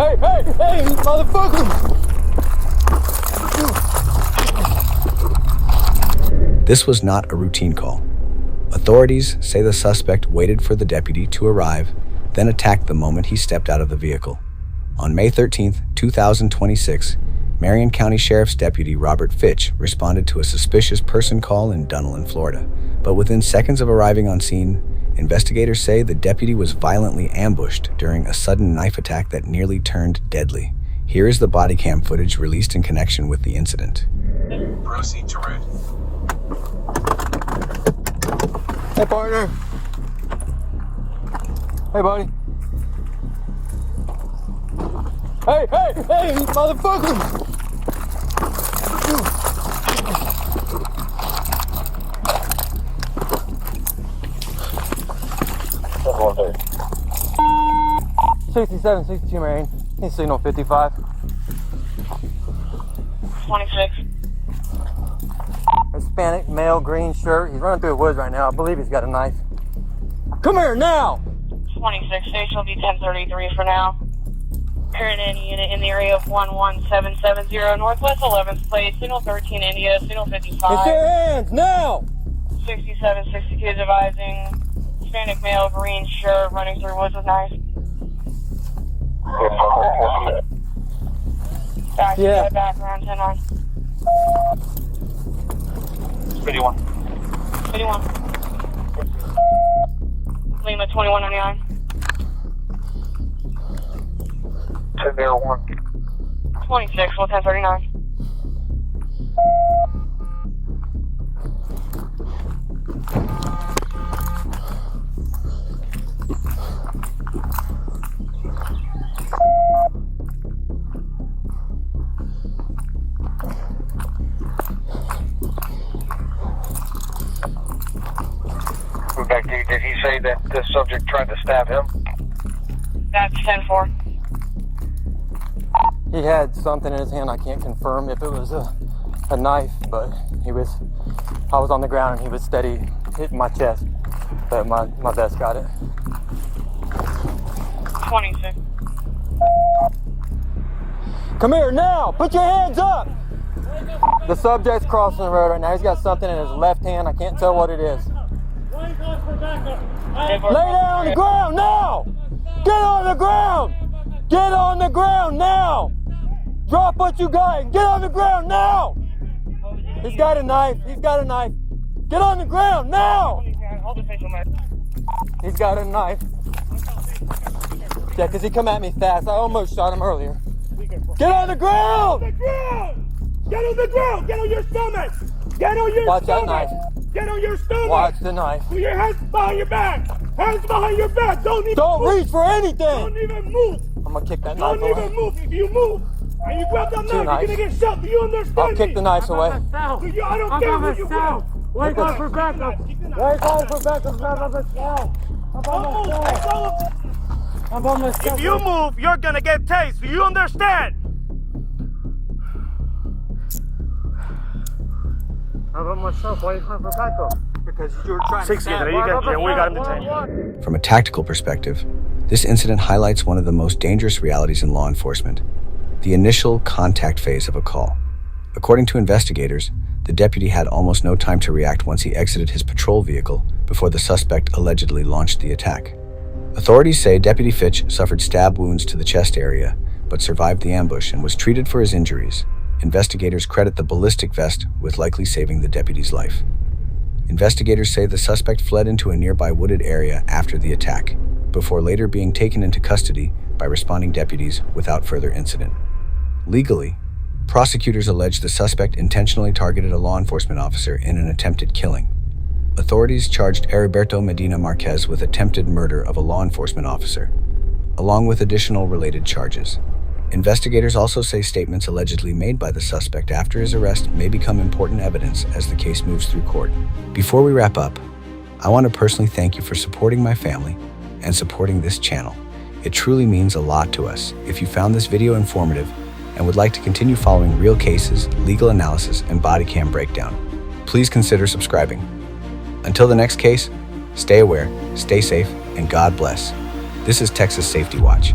Hey, motherfucker! This was not a routine call. Authorities say the suspect waited for the deputy to arrive, then attacked the moment he stepped out of the vehicle. On May 13, 2026, Marion County Sheriff's Deputy Robert Fitch responded to a suspicious person call in Dunnellon, Florida. But within seconds of arriving on scene, investigators say the deputy was violently ambushed during a sudden knife attack that nearly turned deadly. Here is the body cam footage released in connection with the incident. Proceed to route. Hey, partner. Hey, buddy. Hey, motherfucker! That's 67, 62, Marion. He's signal 55. 26. Hispanic, male, green shirt. He's running through the woods right now. I believe he's got a knife. Come here now! 26, station will be 1033 for now. Current any unit in the area of 11770, Northwest 11th Place, signal 13 India, signal 55. Get your hands now! 67, 62 advising. Hispanic male, green shirt, running through woods with knife. Yeah. Background 10-9. 51. 51. Lima 2199. 1001. 26, 1039. Did he say that the subject tried to stab him? That's 10-4. He had something in his hand. I can't confirm if it was a knife, but I was on the ground and he was steady hitting my chest, but my vest got it. 26. Come here now! Put your hands up! The subject's crossing the road right now. He's got something in his left hand. I can't tell what it is. Lay down on the ground now! Get on the ground! Get on the ground now! Drop what you got and get on the ground now! He's got a knife. He's got a knife. Get on the ground now! He's got a knife. Yeah, because he come at me fast. I almost shot him earlier. Get on the ground! Get on the ground! Get on your stomach! Get on your Watch stomach! that knife. Get on your stomach! Watch the knife. Put your hands behind your back! Hands behind your back! Don't reach for anything! Don't even move! I'm gonna kick that knife Don't away. even move! If you move and you grab that knife, you're gonna get shot. Do you understand I'll kick the knives away. I don't care who you grab. Wait on for backup. Wait on for backup. I'm on myself. If you move, you're gonna get tased. Do you understand? I'm on myself. Why are you calling for backup? Because you're trying to stand. We got him detained. From a tactical perspective, this incident highlights one of the most dangerous realities in law enforcement: the initial contact phase of a call. According to investigators, the deputy had almost no time to react once he exited his patrol vehicle before the suspect allegedly launched the attack. Authorities say Deputy Fitch suffered stab wounds to the chest area, but survived the ambush and was treated for his injuries. Investigators credit the ballistic vest with likely saving the deputy's life. Investigators say the suspect fled into a nearby wooded area after the attack, before later being taken into custody by responding deputies without further incident. Legally, prosecutors allege the suspect intentionally targeted a law enforcement officer in an attempted killing. Authorities charged Heriberto Medina Marquez with attempted murder of a law enforcement officer, along with additional related charges. Investigators also say statements allegedly made by the suspect after his arrest may become important evidence as the case moves through court. Before we wrap up, I want to personally thank you for supporting my family and supporting this channel. It truly means a lot to us. If you found this video informative and would like to continue following real cases, legal analysis, and body cam breakdown, please consider subscribing. Until the next case, stay aware, stay safe, and God bless. This is Texas Safety Watch.